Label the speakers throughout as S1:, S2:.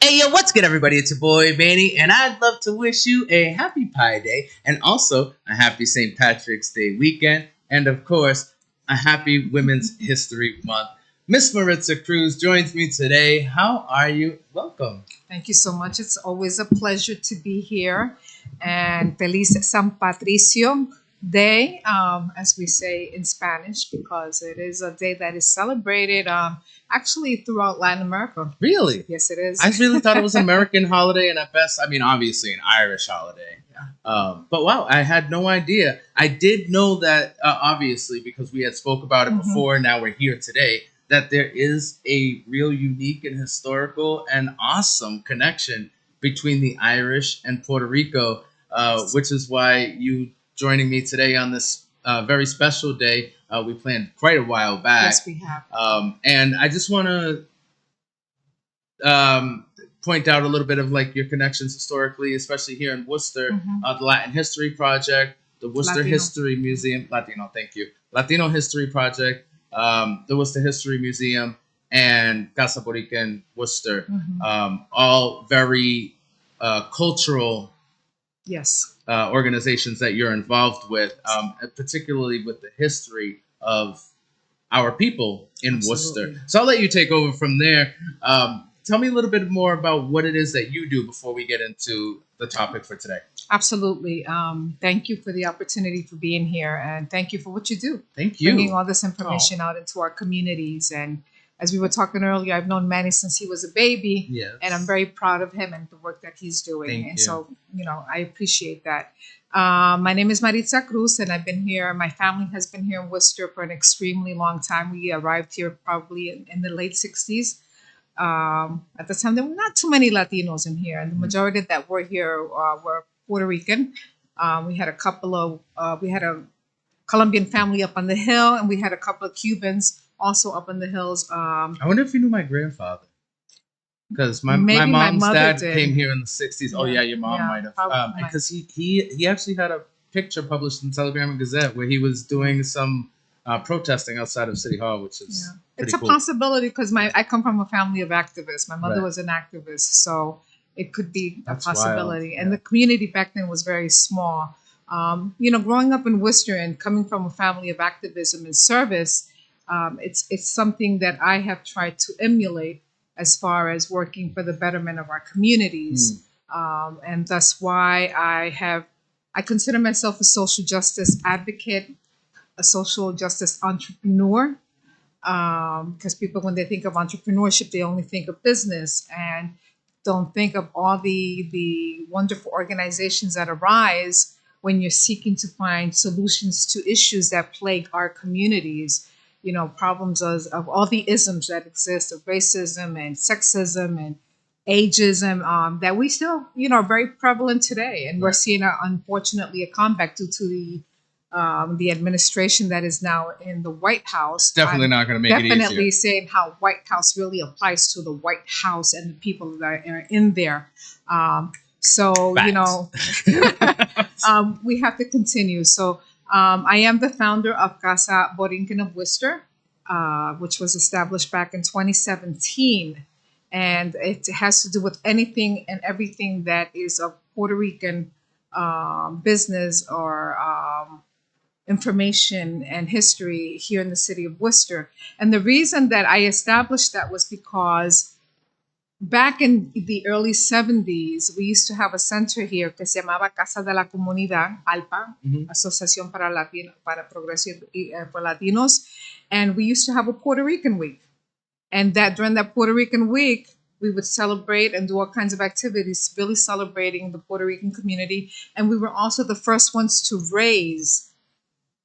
S1: Hey, yo, what's good, everybody? It's your boy, Manny, and I'd love to wish you a happy Pi Day and also a happy St. Patrick's Day weekend, and of course, a happy Women's History Month. Miss Maritza Cruz joins me today. How are you? Welcome.
S2: Thank you so much. It's always a pleasure to be here. And Feliz San Patricio Day, as we say in Spanish, because it is a day that is celebrated actually throughout Latin America.
S1: Really?
S2: Yes, it is.
S1: I really thought it was an American holiday, and at best, I mean, obviously an Irish holiday. But wow, I had no idea. I did know that, obviously, because we had spoke about it before. Now we're here today. That there is a real unique and historical and awesome connection between the Irish and Puerto Rico, which is why you joining me today on this very special day. We planned quite a while back.
S2: Yes, we have.
S1: And I just want to point out a little bit of like your connections historically, especially here in Worcester, the Latin History Project, the Worcester
S2: Latino.
S1: History Museum, Latino, thank you, Latino History Project, the Worcester History Museum, and Casa Borica Worcester, all very cultural
S2: Yes.
S1: organizations that you're involved with, particularly with the history of our people in
S2: Absolutely.
S1: Worcester. So I'll let you take over from there. Tell me a little bit more about what it is that you do before we get into the topic for today.
S2: Absolutely. Thank you for the opportunity for being here, and thank you for what you do.
S1: Thank you.
S2: Bringing all this information out into our communities. And as we were talking earlier, I've known Manny since he was a baby,
S1: Yes.
S2: and I'm very proud of him and the work that he's doing.
S1: Thank
S2: and
S1: you.
S2: so, I appreciate that. My name is Maritza Cruz, and I've been here. My family has been here in Worcester for an extremely long time. We arrived here probably in the late 60s. At the time, there were not too many Latinos in here, and the majority that were here were Puerto Rican. We had we had a Colombian family up on the hill, and we had a couple of Cubans also up in the hills.
S1: I wonder if you knew my grandfather. Because my
S2: Maybe my
S1: mom's
S2: mother
S1: dad
S2: did.
S1: came here in the 60s. Oh,
S2: Yeah.
S1: yeah, your mom
S2: Yeah,
S1: might have.
S2: probably might.
S1: Because he actually had a picture published in Telegram and Gazette where he was doing some protesting outside of City Hall, which is pretty
S2: It's a
S1: cool.
S2: possibility because I come from a family of activists. My mother
S1: Right.
S2: was an activist, so it could be
S1: That's
S2: a possibility.
S1: wild.
S2: And
S1: Yeah.
S2: the community back then was very small. Growing up in Worcester and coming from a family of activism and service, it's something that I have tried to emulate as far as working for the betterment of our communities. And that's why I consider myself a social justice advocate, a social justice entrepreneur, because people, when they think of entrepreneurship, they only think of business and don't think of all the wonderful organizations that arise when you're seeking to find solutions to issues that plague our communities. Problems of all the isms that exist, of racism and sexism and ageism, that we still, are very prevalent today. And we're
S1: Right.
S2: seeing, unfortunately, a comeback due to the administration that is now in the White House.
S1: It's definitely not going to make it
S2: Definitely
S1: easier.
S2: saying how White House really applies to the White House and the people that are in there. So, we have to continue. So, I am the founder of Casa Borinquen of Worcester, which was established back in 2017. And it has to do with anything and everything that is of Puerto Rican business or information and history here in the city of Worcester. And the reason that I established that was because back in the early 70s, we used to have a center here que se llamaba Casa de la Comunidad, ALPA, Asociación para Progreso for Latinos. And we used to have a Puerto Rican week. And that during that Puerto Rican week, we would celebrate and do all kinds of activities, really celebrating the Puerto Rican community. And we were also the first ones to raise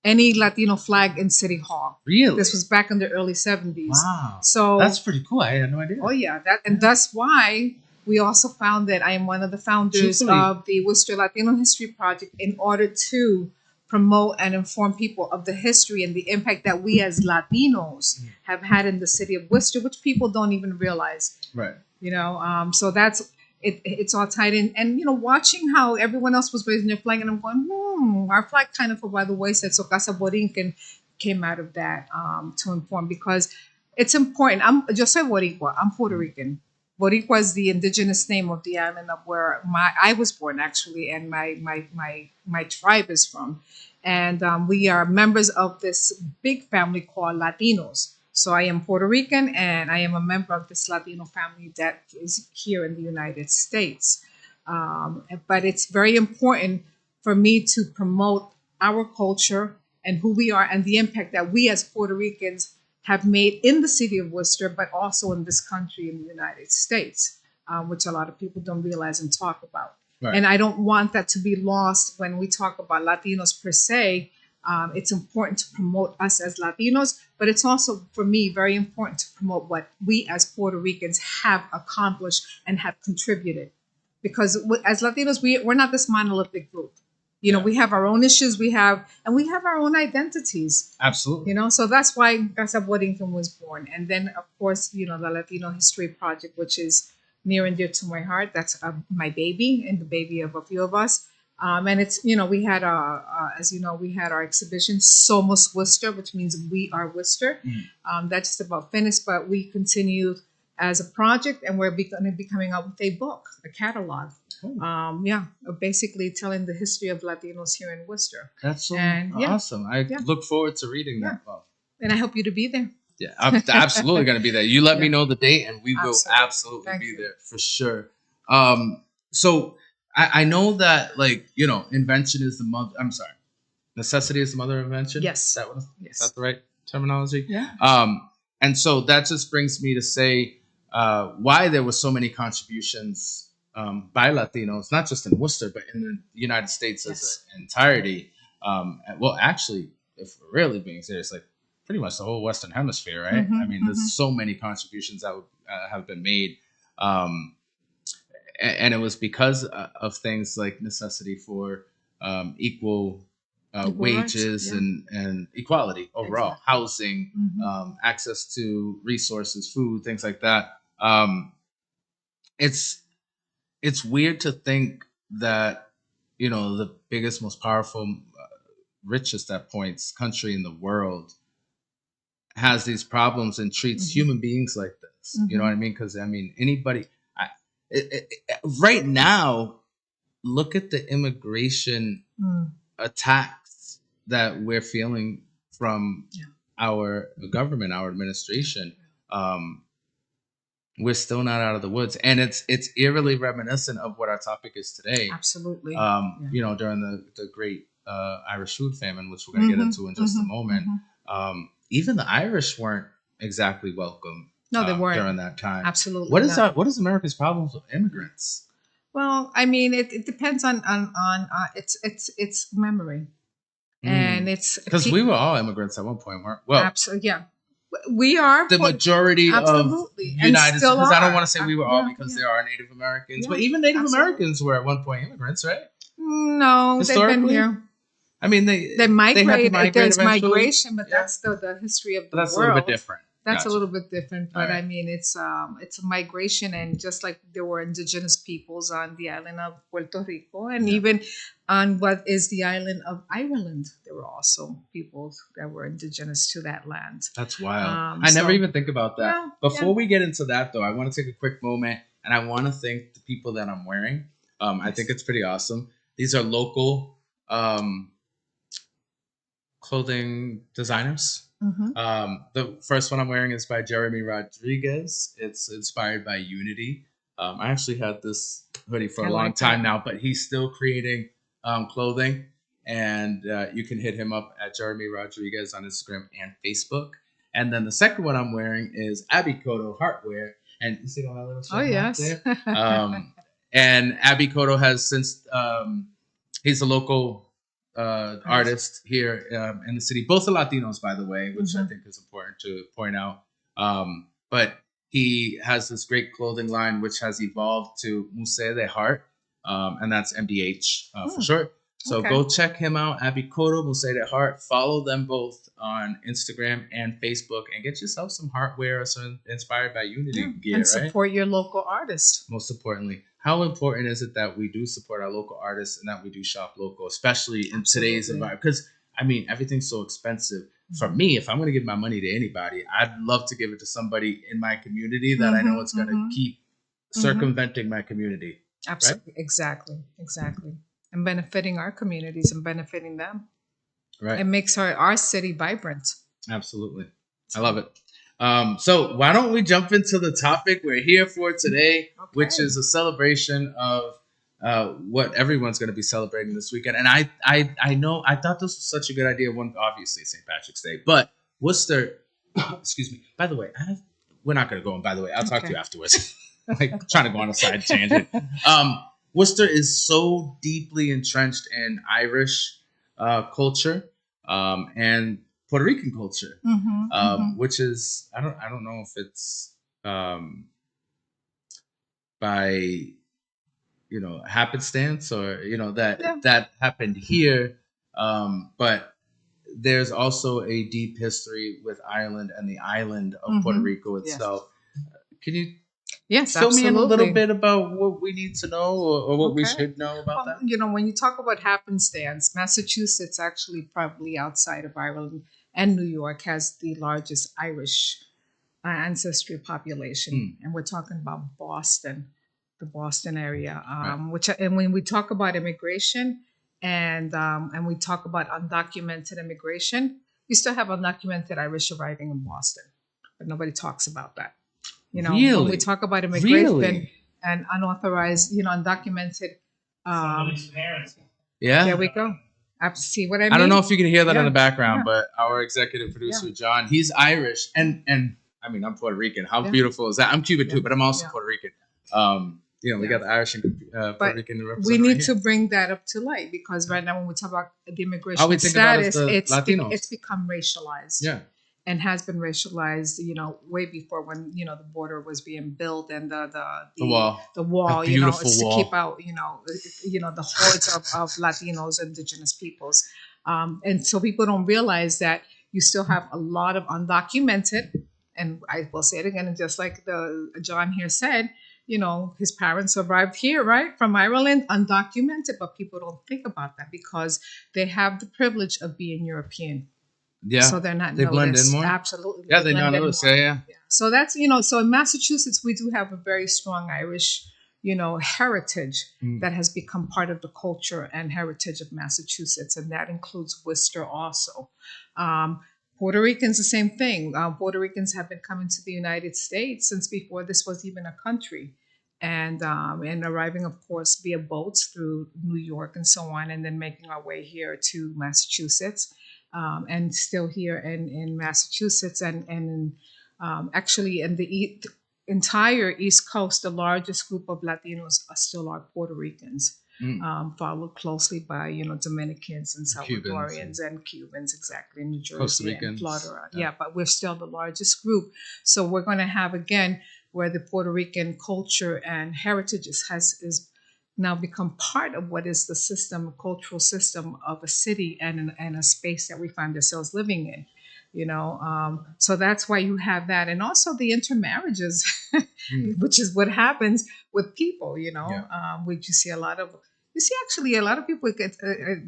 S2: any Latino flag in City Hall.
S1: Really?
S2: This was back in the early 70s.
S1: Wow.
S2: So
S1: That's pretty cool. I had no idea.
S2: oh yeah, and that's why we also found that I am one of the founders
S1: Truthfully.
S2: of the Worcester Latino History Project in order to promote and inform people of the history and the impact that we as Latinos have had in the city of Worcester, which people don't even realize.
S1: Right.
S2: So that's it. It's all tied in, and watching how everyone else was raising their flag, and I'm going, our flag kind of fell by the wayside. So Casa Borinquen came out of that to inform because it's important. Yo soy Boricua. I'm Puerto Rican. Boricua is the indigenous name of the island of where I was born actually, and my tribe is from, and we are members of this big family called Latinos. So I am Puerto Rican, and I am a member of this Latino family that is here in the United States. But it's very important for me to promote our culture and who we are and the impact that we as Puerto Ricans have made in the city of Worcester, but also in this country in the United States, which a lot of people don't realize and talk about.
S1: Right.
S2: And I don't want that to be lost when we talk about Latinos per se. It's important to promote us as Latinos, but it's also, for me, very important to promote what we as Puerto Ricans have accomplished and have contributed. Because as Latinos, we're not this monolithic group. You know,
S1: Yeah.
S2: we have our own issues, we have our own identities.
S1: Absolutely.
S2: You know, so that's why Casa Boddington was born. And then, of course, you know, the Latino History Project, which is near and dear to my heart. That's my baby and the baby of a few of us. And it's, you know, we had as you know, we had our exhibition Somos Worcester, which means we are Worcester. That's just about finished, but we continued as a project, and we're going to be coming out with a book, a catalog. Basically telling the history of Latinos here in Worcester.
S1: That's so
S2: And, yeah.
S1: awesome. I
S2: Yeah.
S1: look forward to reading that book.
S2: And I hope you to be there.
S1: Yeah, I'm absolutely going to be there. You let me
S2: Yeah.
S1: know the date, and we will
S2: Absolutely.
S1: absolutely
S2: Thank
S1: be
S2: you.
S1: there for sure. So I know that, like, you know, invention is the mother. I'm sorry, necessity is the mother of invention.
S2: Yes.
S1: Is
S2: Yes.
S1: that the right terminology?
S2: Yeah.
S1: And so that just brings me to say why there were so many contributions by Latinos, not just in Worcester, but in the United States as an entirety. Well, actually, if we're really being serious, like pretty much the whole Western Hemisphere, right?
S2: Mhm,
S1: I mean, there's so many contributions that have been made. And it was because of things like necessity for equal
S2: Equal
S1: wages
S2: rights,
S1: and equality overall,
S2: Exactly.
S1: housing,
S2: Mhm.
S1: access to resources, food, things like that. It's weird to think that, you know, the biggest, most powerful, richest at points country in the world has these problems and treats
S2: Mhm.
S1: human beings like this. You know what I
S2: Mhm.
S1: mean? Because I mean, anybody. Right now, look at the immigration
S2: Mm.
S1: attacks that we're feeling from
S2: Yeah.
S1: our government, our administration. We're still not out of the woods, and it's eerily reminiscent of what our topic is today.
S2: Absolutely.
S1: You know, during the great Irish food famine, which we're going to get into in just a moment. Even the Irish weren't exactly welcome.
S2: No, they weren't
S1: during that time.
S2: Absolutely.
S1: What is
S2: not.
S1: what is America's problems with immigrants?
S2: Well, I mean, it depends on its memory, and it's
S1: because we were all immigrants at one point, weren't? Well,
S2: absolutely, yeah. We are
S1: the majority
S2: absolutely
S1: of United States. Because I don't
S2: are.
S1: want to say we were all because there are Native Americans, but even Native Americans were at one point immigrants, right?
S2: No, they've been here.
S1: I mean, they
S2: migrate.
S1: migrate
S2: There's
S1: eventually.
S2: migration, but that's the history of the world.
S1: That's a little bit different.
S2: That's
S1: Gotcha.
S2: a little bit different, but
S1: All right.
S2: I mean, it's a migration, and just like there were indigenous peoples on the island of Puerto Rico, and even on what is the island of Ireland, there were also peoples that were indigenous to that land.
S1: That's wild. I never even think about that.
S2: Yeah,
S1: Before we get into that, though, I want to take a quick moment, and I want to thank the people that I'm wearing. I think it's pretty awesome. These are local clothing designers. The first one I'm wearing is by Jeremy Rodriguez. It's inspired by Unity. I actually had this hoodie for a long time now, but he's still creating clothing, and you can hit him up at Jeremy Rodriguez on Instagram and Facebook. And then the second one I'm wearing is Abby Koto Heartwear, and you see all that little shit there? And Abby Koto has since he's a local artist here in the city. Both are Latinos, by the way, which I think is important to point out. But he has this great clothing line, which has evolved to Musée de Heart, and that's MDH for short. So go check him out, Abby Koto, Musée de Heart. Follow them both on Instagram and Facebook, and get yourself some heartwear or some inspired by Unity gear,
S2: and support your local artist.
S1: Most importantly, how important is it that we do support our local artists and that we do shop local, especially in today's environment? Because I mean, everything's so expensive. For me, if I'm going to give my money to anybody, I'd love to give it to somebody in my community that I know it's going to keep circumventing my community, right?
S2: Absolutely. Exactly. And benefiting our communities and benefiting them.
S1: Right.
S2: It makes our city vibrant.
S1: Absolutely. I love it. So why don't we jump into the topic we're here for today, which
S2: Okay.
S1: is a celebration of what everyone's going to be celebrating this weekend. And I know I thought this was such a good idea. One, obviously St. Patrick's Day, but Worcester. Excuse me. By the way, we're not going to go on. By the way, I'll talk to you afterwards. Like trying to go on a side tangent. Worcester is so deeply entrenched in Irish culture and Puerto Rican culture, which is I don't know if it's by happenstance or that happened here, but there's also a deep history with Ireland and the island of Puerto Rico itself. Can you fill me in a little bit about what we need to know or what we should know about that?
S2: When you talk about happenstance, Massachusetts, actually probably outside of Ireland and New York, has the largest Irish ancestry population. And we're talking about Boston, the Boston area, and when we talk about immigration and we talk about undocumented immigration, we still have undocumented Irish arriving in Boston, but nobody talks about that.
S1: Really?
S2: When we talk about immigration and unauthorized, undocumented,
S3: Somebody's parents.
S1: Yeah.
S2: There we go. See what I mean?
S1: I don't know if you can hear that in the background, but our executive producer John, he's Irish, and I mean I'm Puerto Rican. How beautiful is that? I'm Cuban too, but I'm also Puerto Rican. We got the Irish and Puerto Rican.
S2: We need to bring that up to light because right now when we talk about the immigration status, it's become racialized.
S1: Yeah.
S2: And has been racialized, way before when the border was being built and the wall, is to keep out, the hordes of Latinos, indigenous peoples, and so people don't realize that you still have a lot of undocumented, and I will say it again, and just like the John here said, his parents arrived here, right, from Ireland, undocumented, but people don't think about that because they have the privilege of being European.
S1: Yeah.
S2: So they're not
S1: they
S2: noticed.
S1: Blend in more?
S2: Absolutely.
S1: Yeah, they're not noticed. Yeah.
S2: So that's, so in Massachusetts, we do have a very strong Irish, heritage that has become part of the culture and heritage of Massachusetts. And that includes Worcester also. Puerto Ricans, the same thing. Puerto Ricans have been coming to the United States since before this was even a country. And arriving, of course, via boats through New York and so on, and then making our way here to Massachusetts. And still here in Massachusetts and actually in the entire East Coast, the largest group of Latinos still are Puerto Ricans, followed closely by Dominicans and Salvadorians and Cubans, exactly, in New Jersey and Florida. Yeah, but we're still the largest group. So we're going to have again where the Puerto Rican culture and heritage has now become part of what is the cultural system of a city and a space that we find ourselves living in, so that's why you have that. And also the intermarriages, which is what happens with people, which you see actually a lot of people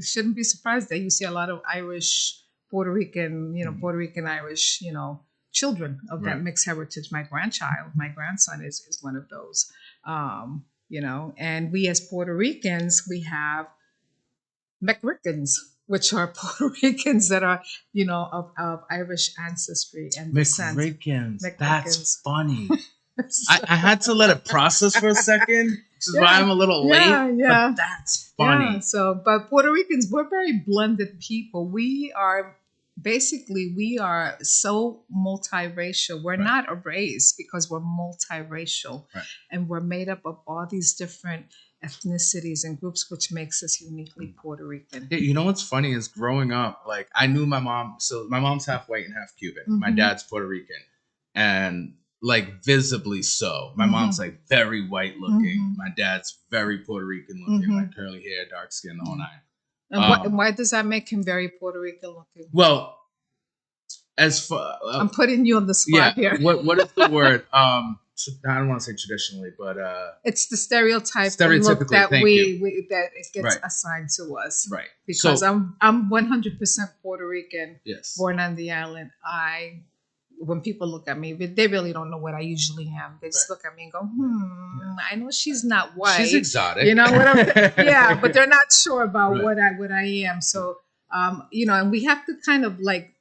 S2: shouldn't be surprised that you see a lot of Irish, Puerto Rican, Puerto Rican Irish, children of that mixed heritage. My grandson is one of those. And we as Puerto Ricans, we have McRickens, which are Puerto Ricans that are, of Irish ancestry and descent.
S1: McRickens. That's funny. I had to let it process for a second, which is why I'm a little late. Yeah. But that's funny.
S2: Yeah, but Puerto Ricans, we're very blended people. We are so multiracial. We're not a race because we're multiracial, and we're made up of all these different ethnicities and groups, which makes us uniquely Puerto Rican.
S1: Yeah, what's funny is growing up, like I knew my mom. So my mom's half white and half Cuban. My dad's Puerto Rican, and like visibly so. My mom's like very white looking. My dad's very Puerto Rican looking, like curly hair, dark skin, the whole nine.
S2: And why does that make him very Puerto Rican looking?
S1: Well, as far
S2: I'm putting you on the spot here.
S1: What is the word? I don't want to say traditionally, but
S2: it's the stereotype look that that it gets assigned to us.
S1: Right.
S2: Because I'm 100% Puerto Rican.
S1: Yes.
S2: Born on the island. I when people look at me, but they really don't know what I usually am. They just look at me and go, I know she's not white.
S1: She's exotic.
S2: You know what I'm saying? Yeah, but they're not sure about
S1: Right.
S2: what I am. So, and we have to kind of like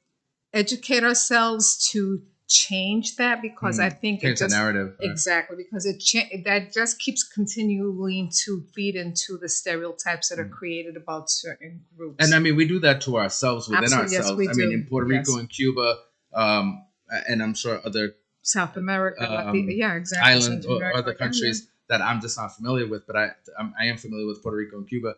S2: educate ourselves to change that, because I think
S1: change the narrative. Right?
S2: Exactly, because that just keeps continuing to feed into the stereotypes that are created about certain groups.
S1: And I mean, we do that to ourselves within
S2: Absolutely, yes,
S1: ourselves.
S2: we
S1: I mean,
S2: do.
S1: in Puerto Rico and Cuba, and I'm sure other
S2: South America, exactly.
S1: islands or other countries that I'm just not familiar with, but I am familiar with Puerto Rico and Cuba.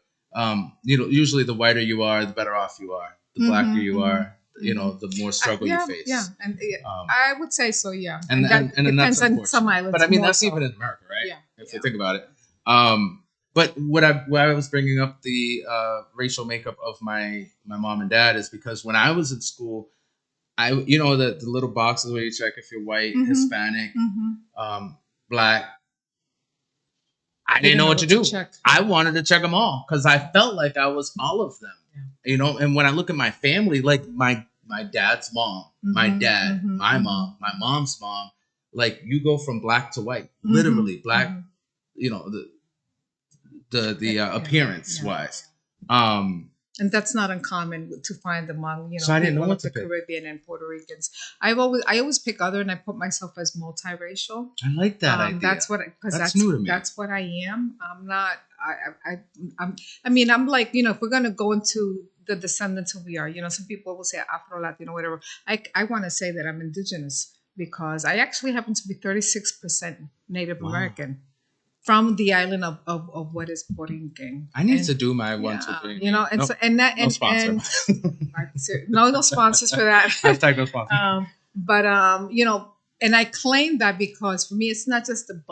S1: Usually the whiter you are, the better off you are. The blacker you are, the more struggle you face.
S2: Yeah, and I would say so. Yeah,
S1: and
S2: that depends on some islands.
S1: But I mean, that's
S2: so.
S1: even in America, right?
S2: Yeah,
S1: if you think about it. But why I was bringing up the racial makeup of my mom and dad is because when I was in school, the little boxes where you check if you're white, Hispanic, black. I didn't know what to do. I wanted to check them all because I felt like I was all of them. Yeah. And when I look at my family, like my dad's mom, my dad, my mom, my mom's mom, like you go from black to white, literally black. The appearance wise.
S2: And that's not uncommon to find among
S1: so I didn't know what
S2: the Caribbean and Puerto Ricans. I always pick other, and I put myself as multiracial.
S1: I like that idea.
S2: That's
S1: new to me.
S2: That's what I am. I'm not. I'm like, if we're gonna go into the descendants who we are, some people will say Afro Latino, whatever. I want to say that I'm indigenous because I actually happen to be 36% Native American. From the island of what is Borinquen.
S1: I need to do my 1, 2, 3.
S2: No sponsor. No sponsors for that.
S1: Hashtag no sponsor.
S2: And I claim that because for me, it's not just the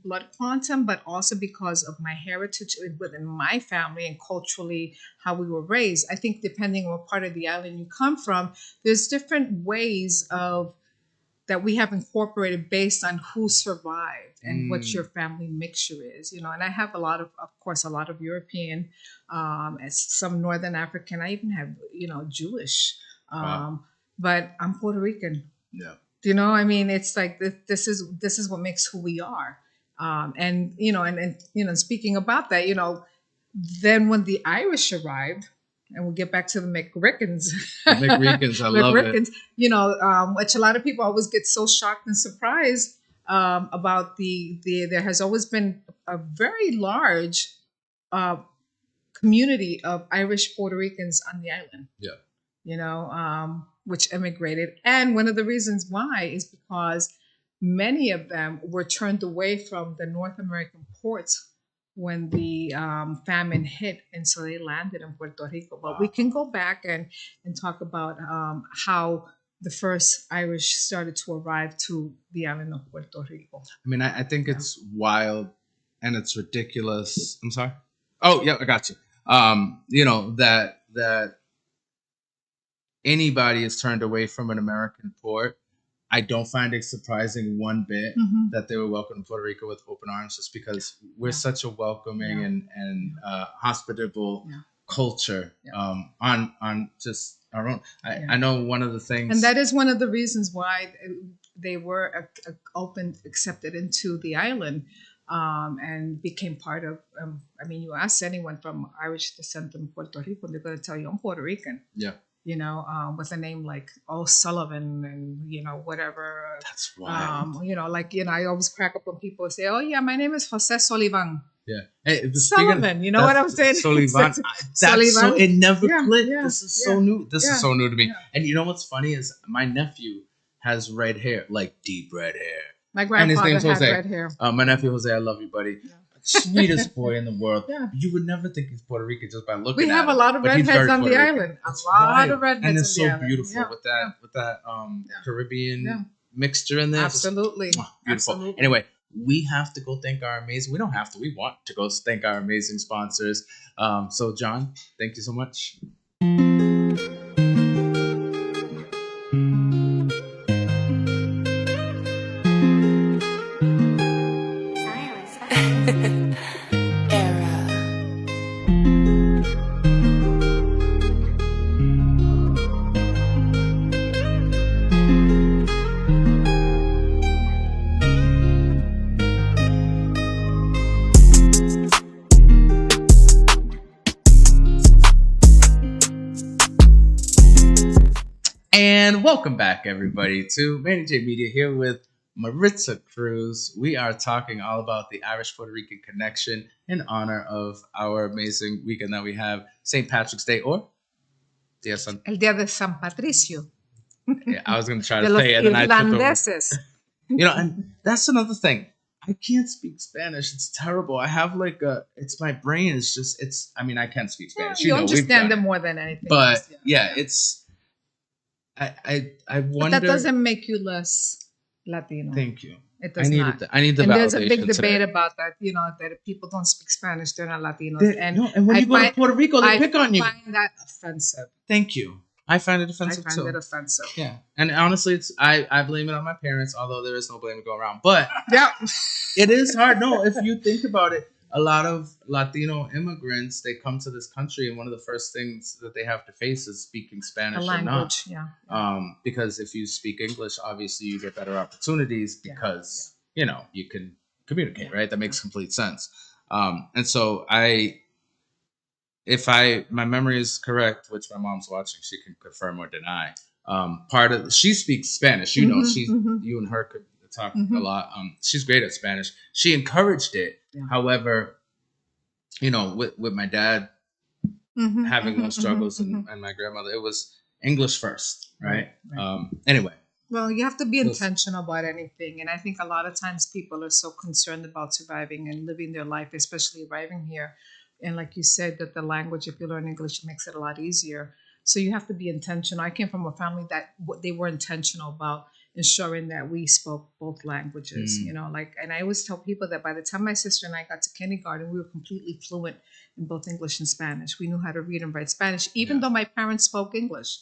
S2: blood quantum, but also because of my heritage within my family and culturally how we were raised. I think depending on what part of the island you come from, there's different ways that we have incorporated based on who survived and what your family mixture is, and I have a lot of European, some Northern African. I even have, Jewish, but I'm Puerto Rican.
S1: Yeah.
S2: It's like this is what makes who we are. And speaking about that, then when the Irish arrived, and we'll get back to the McRickens.
S1: McRickens, I love it.
S2: Which a lot of people always get so shocked and surprised about there has always been a very large community of Irish Puerto Ricans on the island.
S1: Yeah.
S2: Which immigrated. And one of the reasons why is because many of them were turned away from the North American ports when the famine hit, and so they landed in Puerto Rico. But we can go back and talk about how the first Irish started to arrive to the island of Puerto Rico.
S1: I mean, I think it's wild and it's ridiculous. I'm sorry. Oh, yeah, I got you. That anybody is turned away from an American port. I don't find it surprising one bit that they were welcomed to Puerto Rico with open arms, just because we're such a welcoming and hospitable culture on just our own. I know one of the things,
S2: and that is one of the reasons why they were accepted into the island, and became part of. You ask anyone from Irish descent in Puerto Rico, they're going to tell you I'm Puerto Rican.
S1: Yeah.
S2: With a name like O'Sullivan and, whatever.
S1: That's wild.
S2: I always crack up when people say, oh, yeah, my name is Jose Sullivan.
S1: Yeah. Hey,
S2: Sullivan, you know what I'm saying?
S1: Sullivan. So it never clicked.
S2: Yeah,
S1: this is so new. This is so new to me.
S2: Yeah.
S1: And you know what's funny is my nephew has red hair, like deep red hair.
S2: My grandfather had
S1: Jose.
S2: red hair.
S1: My nephew Jose, I love you, buddy. Yeah. Sweetest boy in the world.
S2: Yeah.
S1: You would never think he's Puerto Rican just by looking at him.
S2: We have a lot of redheads on the island. A lot of redheads on the island.
S1: And it's so beautiful with that Caribbean mixture in there.
S2: Absolutely.
S1: Just, beautiful.
S2: Absolutely.
S1: Anyway, we have to go thank our amazing. We don't have to. We want to go thank our amazing sponsors. So John, thank you so much. And welcome back, everybody, to Manny J Media here with Maritza Cruz. We are talking all about the Irish Puerto Rican connection in honor of our amazing weekend that we have, St. Patrick's Day, or Dia San.
S2: El Día de San Patricio,
S1: Yeah, I was going to try
S2: de
S1: to
S2: los
S1: say it, and I took over.
S2: irlandeses.
S1: And that's another thing. I can't speak Spanish. It's terrible. I have like it's my brain is just, I mean, I can't speak
S2: Yeah,
S1: Spanish.
S2: you
S1: We've
S2: understand
S1: done
S2: them
S1: it.
S2: more than anything
S1: But
S2: else.
S1: yeah, it's, I
S2: But
S1: wonder.
S2: that doesn't make you less Latino.
S1: Thank you.
S2: It does not.
S1: I need the
S2: And there's a
S1: validation
S2: big debate
S1: today.
S2: about that, that if people don't speak Spanish, they're not Latinos.
S1: No, and when
S2: I
S1: you go to
S2: find,
S1: Puerto Rico, they
S2: I
S1: pick on you.
S2: find that offensive.
S1: Thank you. I find it
S2: I
S1: offensive
S2: find
S1: too.
S2: it offensive.
S1: Yeah, and honestly, it's I blame it on my parents, although there is no blame to go around. But
S2: Yeah.
S1: it is hard. No, if you think about it, a lot of Latino immigrants, they come to this country, and one of the first things that they have to face is speaking Spanish
S2: The
S1: or not.
S2: language, yeah.
S1: Because if you speak English, obviously you get better opportunities because you can communicate, right? That makes complete sense. And so if my memory is correct, which my mom's watching, she can confirm or deny. She speaks Spanish. You know, you and her could talk a lot. She's great at Spanish. She encouraged it.
S2: Yeah.
S1: However, with my dad having those struggles and my grandmother, it was English first, right? Anyway.
S2: Well, you have to be intentional about anything. And I think a lot of times people are so concerned about surviving and living their life, especially arriving here. And like you said, that the language, if you learn English, it makes it a lot easier. So you have to be intentional. I came from a family that they were intentional about ensuring that we spoke both languages, and I always tell people that by the time my sister and I got to kindergarten, we were completely fluent in both English and Spanish. We knew how to read and write Spanish, even though my parents spoke English.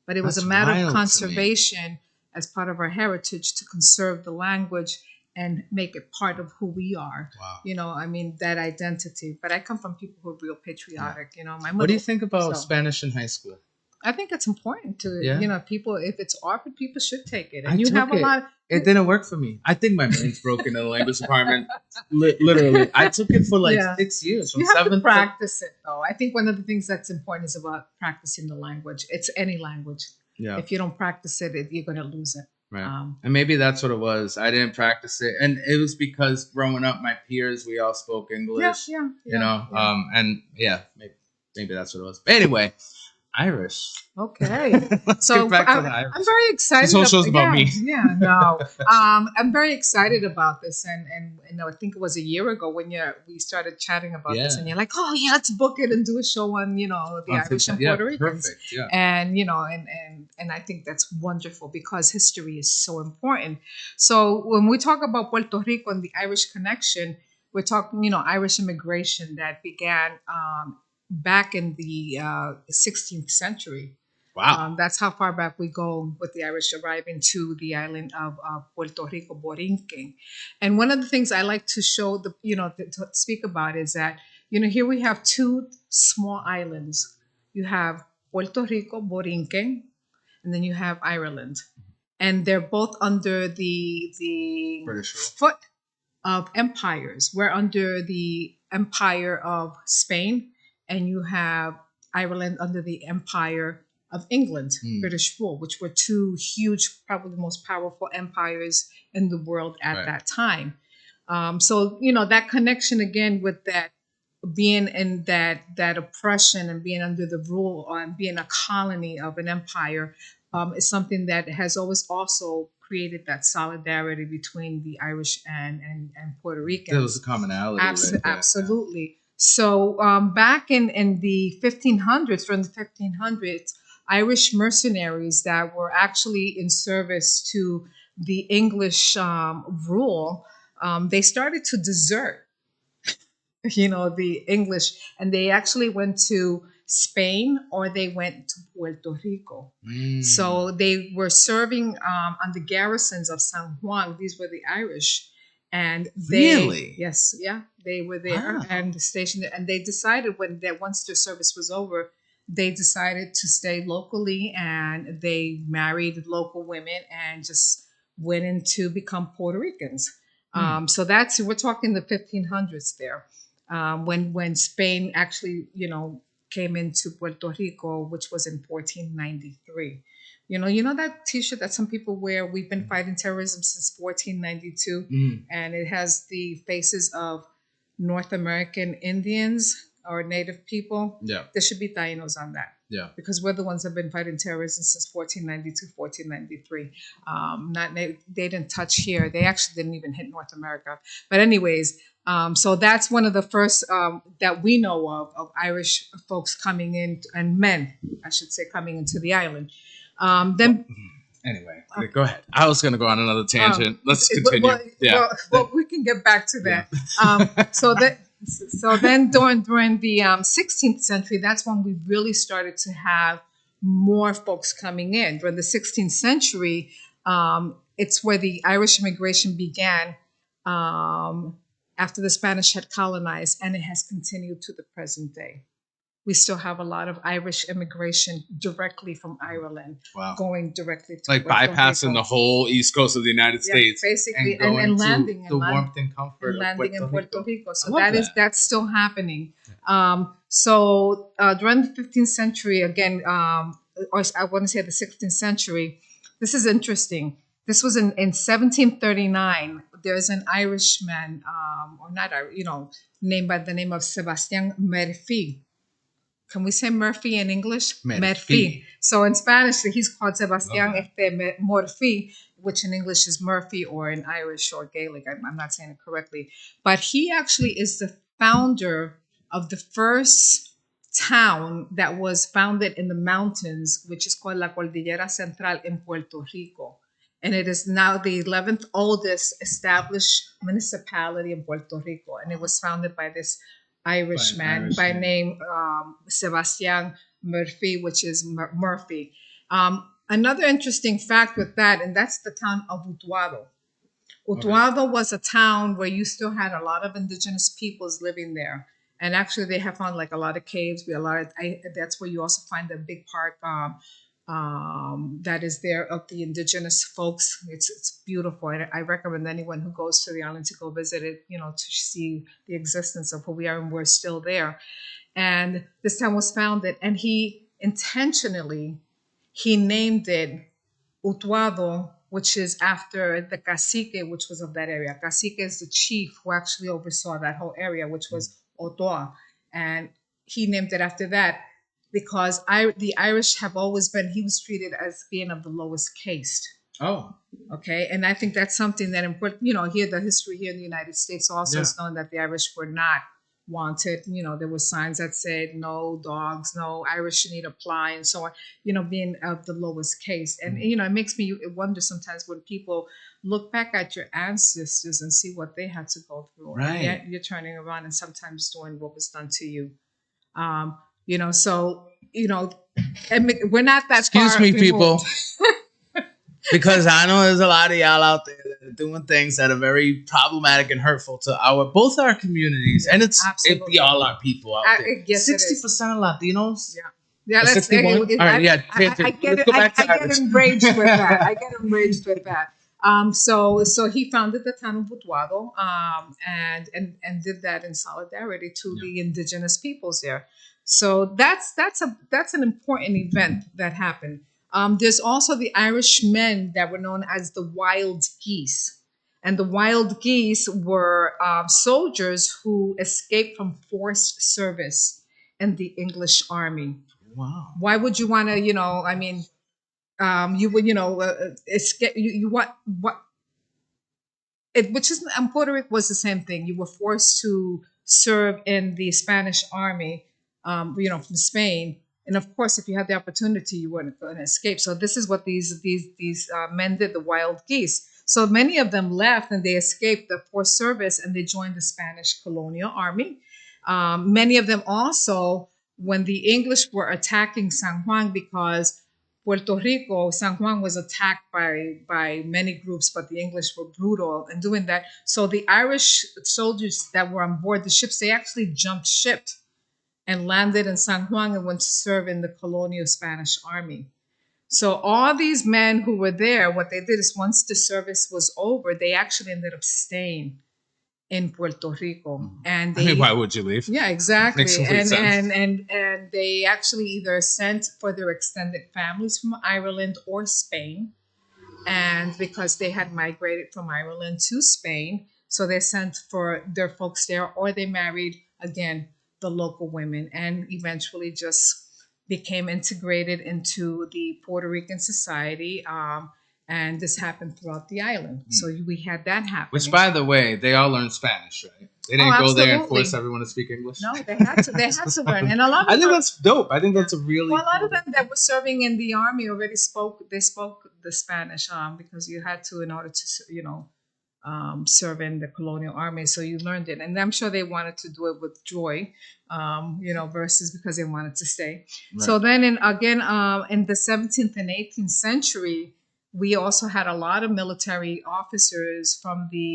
S2: But it was a matter of conservation as part of our heritage to conserve the language and make it part of who we are.
S1: Wow.
S2: That identity. But I come from people who are real patriotic. My mother,
S1: what do you think about Spanish in high school?
S2: I think it's important to, people, if it's offered, people should take it. And
S1: It didn't work for me. I think my brain's broken in the language department. Literally. I took it for 6 years. From
S2: you have
S1: 7th
S2: to practice it, though. I think one of the things that's important is about practicing the language. It's any language.
S1: Yeah.
S2: If you don't practice it, you're going to lose it.
S1: Right. And maybe that's what it was. I didn't practice it. And it was because growing up, my peers, we all spoke English. And maybe that's what it was. But anyway, Irish.
S2: Okay. So I'm very excited.
S1: This whole show's about me.
S2: Yeah, no. I'm very excited about this. And I think it was a year ago when we started chatting about this, and you're like, oh yeah, let's book it and do a show on, the Irish and Puerto Ricans.
S1: Perfect. Yeah.
S2: And, and I think that's wonderful because history is so important. So when we talk about Puerto Rico and the Irish connection, we're talking, Irish immigration that began back in the 16th century.
S1: Wow.
S2: That's how far back we go with the Irish arriving to the island of Puerto Rico, Borinquen. And one of the things I like to show to speak about is that, here we have two small islands. You have Puerto Rico, Borinquen, and then you have Ireland. And they're both under the
S1: British
S2: foot of empires. We're under the empire of Spain, and you have Ireland under the empire of England, British rule, which were two huge, probably the most powerful empires in the world at that time. So, that connection again with that being in that oppression and being under the rule and being a colony of an empire is something that has always also created that solidarity between the Irish and Puerto Ricans.
S1: There was a commonality.
S2: Absolutely. So back in the 1500s, from the 1500s, Irish mercenaries that were actually in service to the English rule, they started to desert, the English, and they actually went to Spain or they went to Puerto Rico. So they were serving on the garrisons of San Juan. These were the Irish. And
S1: really?
S2: Yes, yeah, they were there and stationed there. And they decided once their service was over, they decided to stay locally, and they married local women and just went in to become Puerto Ricans. So we're talking the 1500s there, when Spain actually, came into Puerto Rico, which was in 1493. You know that T-shirt that some people wear. We've been fighting terrorism since 1492,
S1: Mm,
S2: and it has the faces of North American Indians or Native people.
S1: yeah,
S2: There should be Tainos on that
S1: yeah.
S2: because we're the ones that have been fighting terrorism since 1492, 1493. Not they didn't touch here. They actually didn't even hit North America. But anyways, so that's one of the first that we know of Irish folks coming in and men, I should say, coming into the island.
S1: Well,
S2: Then
S1: anyway, go ahead. I was gonna go on another tangent. Let's continue.
S2: well,
S1: Yeah.
S2: we can get back to
S1: Yeah.
S2: that. So that so then during the 16th century, that's when we really started to have more folks coming in. During the 16th century, it's where the Irish immigration began after the Spanish had colonized, and it has continued to the present day. We still have a lot of Irish immigration directly from Ireland
S1: Wow.
S2: going directly to
S1: Like
S2: Puerto
S1: bypassing
S2: Rico.
S1: the whole east coast of the United
S2: Yeah,
S1: States
S2: basically,
S1: and going
S2: and
S1: to
S2: landing
S1: the warmth and comfort
S2: and
S1: of
S2: landing in Puerto Rico.
S1: I
S2: So
S1: love that.
S2: that's still happening. During the 15th century, again, or I want to say the 16th century. This is interesting. This was in 1739. There's an Irishman, or not, named by the name of Sebastian Murphy. Can we say Murphy in English?
S1: Murphy.
S2: So in Spanish, he's called Sebastian
S1: Love
S2: Murphy, which in English is Murphy, or in Irish or Gaelic. I'm not saying it correctly. But he actually is the founder of the first town that was founded in the mountains, which is called La Cordillera Central in Puerto Rico. And it is now the 11th oldest established municipality in Puerto Rico. And it was founded by this Irishman by name Sebastian Murphy, which is Murphy. Another interesting fact with that, and that's the town of Utuado. Utuado was a town where you still had a lot of indigenous peoples living there. And actually, they have found like a lot of caves. That's where you also find a big park that is there of the indigenous folks. It's beautiful. I recommend anyone who goes to the island to go visit it, to see the existence of who we are, and we're still there. And this town was founded, and he named it Utuado, which is after the cacique, which was of that area. Cacique is the chief who actually oversaw that whole area, which was Otoa. And he named it after that because the Irish have always been, he was treated as being of the lowest caste.
S1: Oh.
S2: Okay. And I think that's something that important, here, the history here in the United States also is known that the Irish were not wanted. There were signs that said no dogs, no Irish shouldn't apply, and so on, being of the lowest caste. And it makes me wonder sometimes when people look back at your ancestors and see what they had to go through.
S1: Right.
S2: And yet you're turning around and sometimes doing what was done to you. So we're not that
S1: Excuse
S2: far
S1: me,
S2: removed.
S1: people. Because I know there's a lot of y'all out there that are doing things that are very problematic and hurtful to both our communities, and it be all our people out there. 60% of Latinos.
S2: Yeah, that's
S1: 61. All right, yeah.
S2: I get enraged with that. I get enraged with that. So he founded the town of Utuado, and did that in solidarity to the indigenous peoples there. So that's an important event that happened. There's also the Irishmen that were known as the Wild Geese. And the Wild Geese were soldiers who escaped from forced service in the English army.
S1: Wow.
S2: Why would you want to, you would, escape, you what, which is, Puerto Rico was the same thing. You were forced to serve in the Spanish army, from Spain. And of course, if you had the opportunity, you weren't going to escape. So this is what these men did, the Wild Geese. So many of them left and they escaped the forced service and they joined the Spanish colonial army. Many of them also, when the English were attacking San Juan, because Puerto Rico, San Juan was attacked by many groups, but the English were brutal in doing that. So the Irish soldiers that were on board the ships, they actually jumped ship and landed in San Juan and went to serve in the colonial Spanish army. So all these men who were there, what they did is once the service was over, they actually ended up staying in Puerto Rico, and
S1: I mean,
S2: they
S1: why would you leave?
S2: yeah, exactly.
S1: Makes complete
S2: And,
S1: sense.
S2: and they actually either sent for their extended families from Ireland or Spain. And because they had migrated from Ireland to Spain, so they sent for their folks there, or they married again the local women, and eventually just became integrated into the Puerto Rican society. And this happened throughout the island. So we had that
S1: Which,
S2: happening.
S1: by the way, they all learned Spanish, right? They didn't go there and
S2: absolutely.
S1: force everyone to speak English.
S2: No, they had to. They had to learn, and a lot of
S1: I think
S2: them,
S1: that's dope. I think that's a really
S2: well, a lot of
S1: cool-
S2: them that were serving in the army already spoke. They spoke the Spanish, because you had to in order to, serve in the colonial army. So you learned it, and I'm sure they wanted to do it with joy, versus because they wanted to stay.
S1: Right.
S2: So then, in the 17th and 18th century, we also had a lot of military officers from the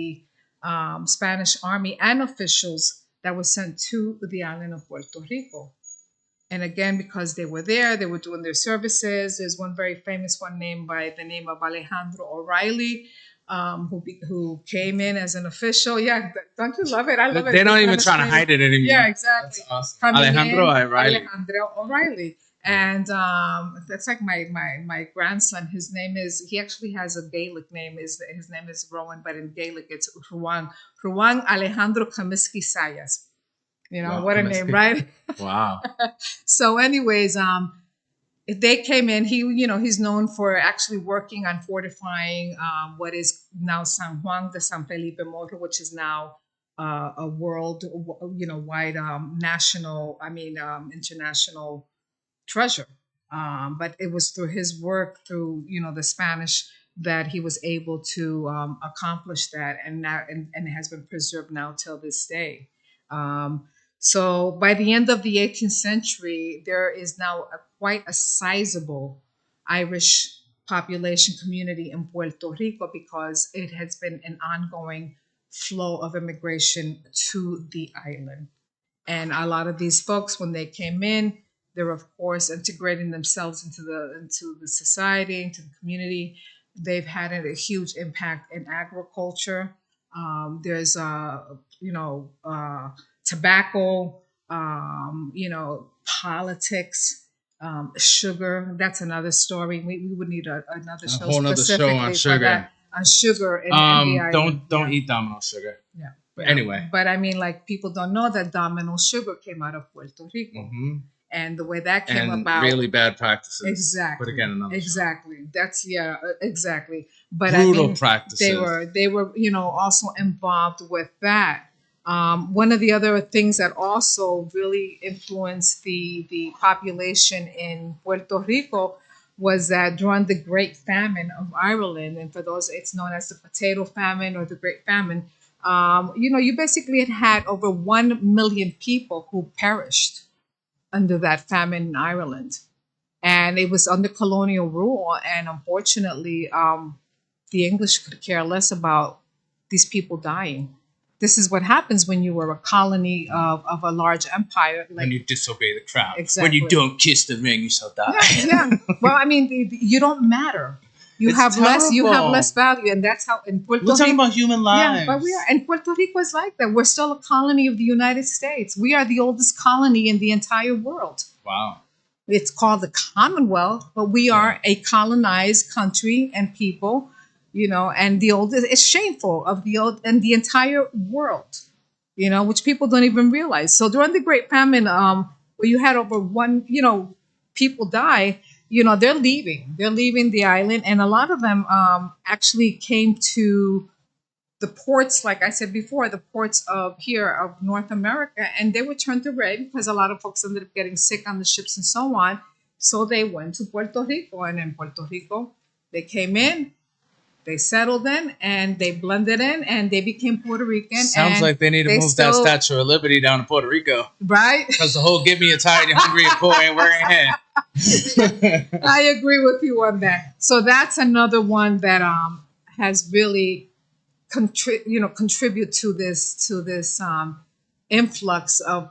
S2: Spanish army and officials that were sent to the island of Puerto Rico. And again, because they were there, they were doing their services. There's one very famous one named by the name of Alejandro O'Reilly, who came in as an official. Yeah, don't you love it? I love it.
S1: They don't even try to hide it anymore.
S2: Yeah, exactly.
S1: That's awesome.
S2: Coming
S1: Alejandro
S2: in,
S1: O'Reilly.
S2: Alejandro O'Reilly. And that's like my grandson. He actually has a Gaelic name. His name is Rowan, but in Gaelic it's Ruan Alejandro Comiskey Sayas.
S1: Wow,
S2: what a
S1: Comiskey.
S2: name, right?
S1: Wow.
S2: So, anyways, they came in. He's known for actually working on fortifying what is now San Juan de San Felipe Morro, which is now a world, wide international treasure. But it was through his work, through the Spanish, that he was able to accomplish that, and it has been preserved now till this day. So by the end of the 18th century, there is now quite a sizable Irish population community in Puerto Rico, because it has been an ongoing flow of immigration to the island. And a lot of these folks, when they came in, they're of course integrating themselves into the society, into the community. They've had a huge impact in agriculture. There's tobacco, politics, sugar. That's another story. We would need another show
S1: whole nother show
S2: specifically
S1: on
S2: for
S1: sugar.
S2: that, on sugar in the island.
S1: Don't eat Domino sugar.
S2: Yeah.
S1: But
S2: Yeah.
S1: anyway.
S2: But I mean, like, people don't know that Domino sugar came out of Puerto Rico, and the way that came
S1: And
S2: about.
S1: really bad practices.
S2: Exactly.
S1: But again, another show.
S2: Exactly. That's exactly. But
S1: Brutal practices.
S2: They were also involved with that. One of the other things that also really influenced the population in Puerto Rico was that during the Great Famine of Ireland, and for those, it's known as the Potato Famine or the Great Famine. You basically had over 1 million people who perished under that famine in Ireland, and it was under colonial rule. And unfortunately, the English could care less about these people dying. This is what happens when you were a colony of a large empire.
S1: When you disobey the crown.
S2: Exactly.
S1: When you don't kiss the ring, you shall die.
S2: Yeah. Well, I mean, you don't matter. You
S1: It's
S2: have less. You have
S1: terrible.
S2: less value, and that's how in Puerto
S1: We're talking
S2: Rico.
S1: about human lives.
S2: Yeah, but we are, and Puerto Rico is like that. We're still a colony of the United States. We are the oldest colony in the entire world.
S1: Wow.
S2: It's called the Commonwealth, but we are a colonized country and people, and the oldest. It's shameful of the old and the entire world, which people don't even realize. So during the Great Famine, where you had over people die, they're leaving. They're leaving the island, and a lot of them actually came to the ports, like I said before, the ports of North America, and they were turned to red because a lot of folks ended up getting sick on the ships and so on. So they went to Puerto Rico, and in Puerto Rico, they came in, they settled in, and they blended in, and they became Puerto Rican.
S1: Sounds like they need to move that Statue of Liberty down to Puerto Rico.
S2: Right?
S1: Because the whole "give me a tired, hungry, and poor" ain't working here.
S2: I agree with you on that. So that's another one that has really contribute to this influx of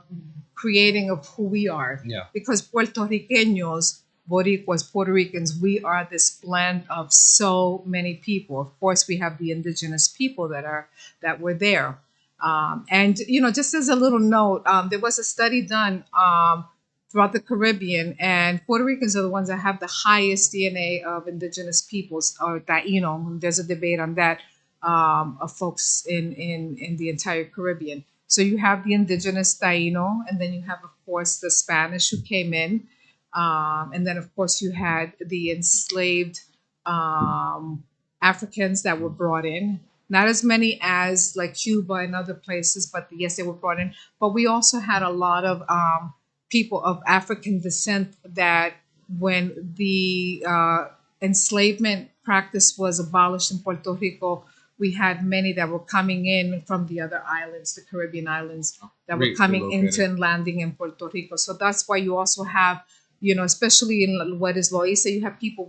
S2: creating of who we are.
S1: Yeah.
S2: Because Puertorriqueños, Boricuas, Puerto Ricans, we are this blend of so many people. Of course, we have the indigenous people that were there. And just as a little note, there was a study done throughout the Caribbean, and Puerto Ricans are the ones that have the highest DNA of indigenous peoples, or Taino. There's a debate on that, of folks in the entire Caribbean. So you have the indigenous Taino, and then you have, of course, the Spanish who came in, and then, of course, you had the enslaved Africans that were brought in. Not as many as like Cuba and other places, but yes, they were brought in. But we also had a lot of people of African descent that, when the enslavement practice was abolished in Puerto Rico, we had many that were coming in from the other islands, the Caribbean islands, that were coming into and landing in Puerto Rico. So that's why you also have, especially in what is Loíza, you have people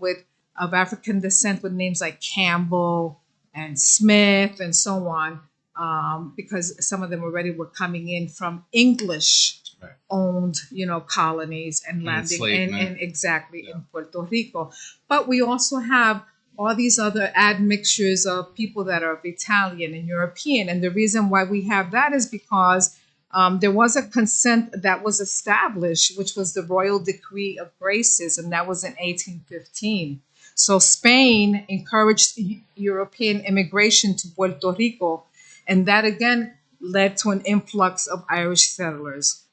S2: of African descent with names like Campbell and Smith and so on, because some of them already were coming in from English owned, colonies and landing in exactly in Puerto Rico. But we also have all these other admixtures of people that are of Italian and European. And the reason why we have that is because there was a consent that was established, which was the Royal Decree of Graces, and that was in 1815. So Spain encouraged European immigration to Puerto Rico, and that again led to an influx of Irish settlers.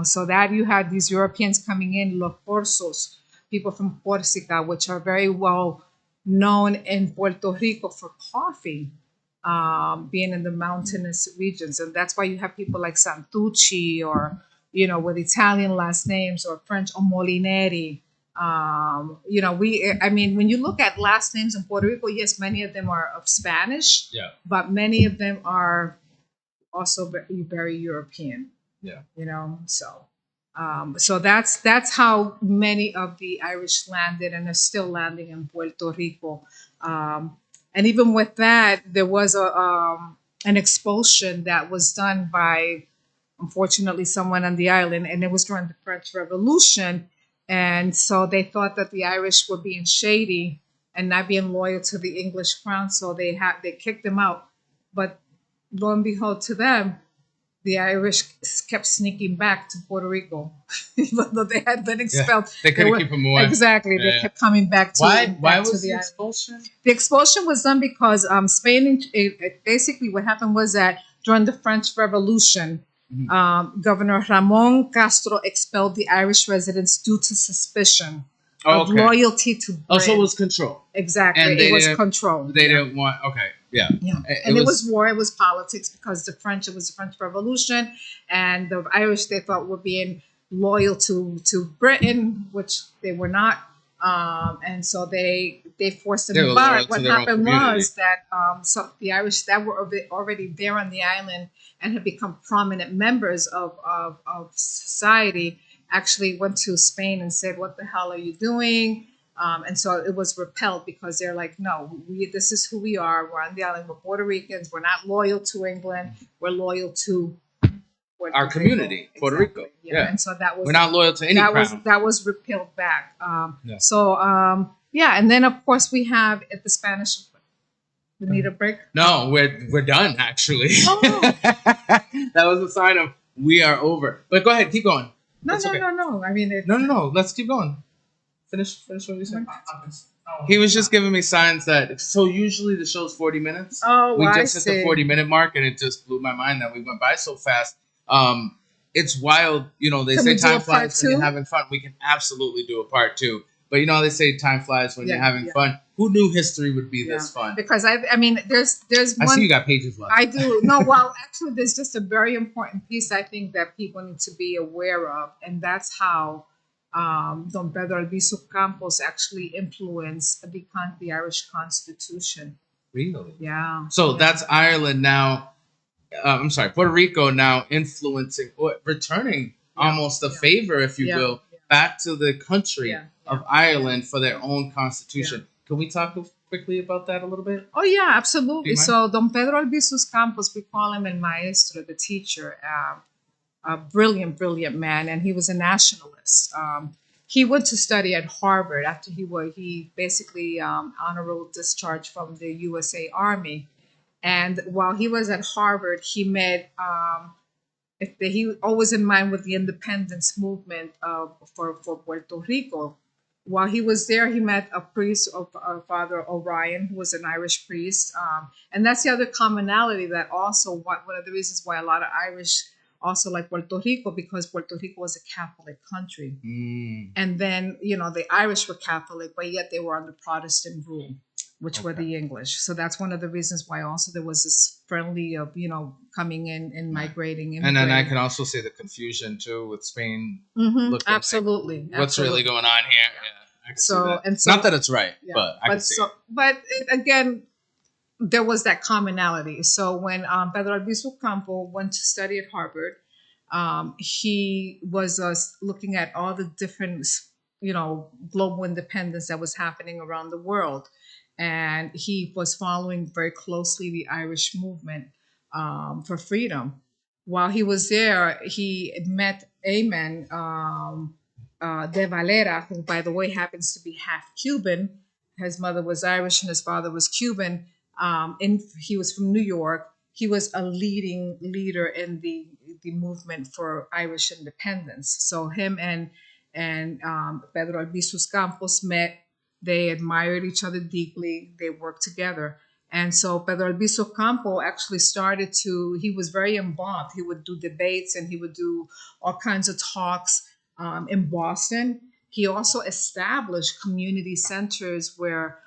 S2: So that you had these Europeans coming in, los Corsos, people from Corsica, which are very well known in Puerto Rico for coffee, being in the mountainous regions, and that's why you have people like Santucci, or with Italian last names, or French, or Molineri. When you look at last names in Puerto Rico, yes, many of them are of Spanish, but many of them are also very, very European. So that's how many of the Irish landed and are still landing in Puerto Rico. And even with that, there was an expulsion that was done by, unfortunately, someone on the island, and it was during the French Revolution. And so they thought that the Irish were being shady and not being loyal to the English crown, so they kicked them out. But lo and behold, to them, the Irish kept sneaking back to Puerto Rico, even though they had been expelled.
S1: They couldn't keep them away.
S2: Exactly, they kept coming back to.
S1: Why was the expulsion?
S2: The expulsion was done because Spain. Basically, what happened was that during the French Revolution, Governor Ramon Castro expelled the Irish residents due to suspicion of loyalty to Britain.
S1: So it was control.
S2: Exactly, it was control.
S1: They didn't want. Okay, yeah.
S2: And it was war. It was politics, because it was the French Revolution, and the Irish, they thought, were being loyal to Britain, which they were not. And so they forced them to bar. What happened was that some the Irish that were already there on the island and had become prominent members of society actually went to Spain and said, "What the hell are you doing?" And so it was repelled, because they're like, "No, this is who we are. We're on the island. We're Puerto Ricans. We're not loyal to England. We're loyal to
S1: our community, Puerto Rico."
S2: Yeah. And so that was,
S1: we're not loyal to any crown.
S2: That was repealed back. And then of course we have at the Spanish. We need a break.
S1: No, we're done actually. Oh. That was a sign of we are over. But go ahead, keep going.
S2: No. I mean,
S1: no. Let's keep going. Finish what you said. He was just giving me signs that. So usually the show's 40 minutes.
S2: Oh,
S1: we just hit the 40-minute mark, and it just blew my mind that we went by so fast. It's wild, they say time flies when you're having fun. We can absolutely do a part 2. But they say time flies when you're having fun. Who knew history would be this fun?
S2: Because there's one.
S1: I see you got pages left.
S2: I do. No, well, actually, there's just a very important piece I think that people need to be aware of, and that's how Don Pedro Albizu Campos actually influenced the Irish Constitution.
S1: Really?
S2: Yeah.
S1: So that's Ireland now. Puerto Rico now influencing, or returning almost a favor, if you will, back to the country of Ireland for their own constitution. Yeah. Can we talk quickly about that a little bit?
S2: Oh, yeah, absolutely. So Don Pedro Albizu Campos, we call him El Maestro, the teacher, a brilliant man, and he was a nationalist. He went to study at Harvard after he basically honor roll discharge from the USA Army. And while he was at Harvard, he met he always in mind with the independence movement for Puerto Rico. While he was there, he met a priest of Father Orion, who was an Irish priest, and that's the other commonality that also one of the reasons why a lot of Irish also like Puerto Rico, because Puerto Rico was a Catholic country, and then the Irish were Catholic, but yet they were under Protestant rule, which were the English. So that's one of the reasons why also there was this friendly of coming in and migrating.
S1: And then I can also see the confusion too with Spain.
S2: Absolutely.
S1: Like, what's really going on here? Yeah, I can see that.
S2: And so,
S1: not that it's right, but I can see it.
S2: But again, there was that commonality. So when Pedro Albizu Campo went to study at Harvard, he was looking at all the different, global independence that was happening around the world. And he was following very closely the Irish movement for freedom. While he was there, he met a man, De Valera, who, by the way, happens to be half Cuban. His mother was Irish and his father was Cuban. And he was from New York. He was a leading leader in the movement for Irish independence. So him and Pedro Albizu Campos met. They admired each other deeply. They worked together. And so Pedro Albizu Campo actually he was very involved. He would do debates and he would do all kinds of talks in Boston. He also established community centers where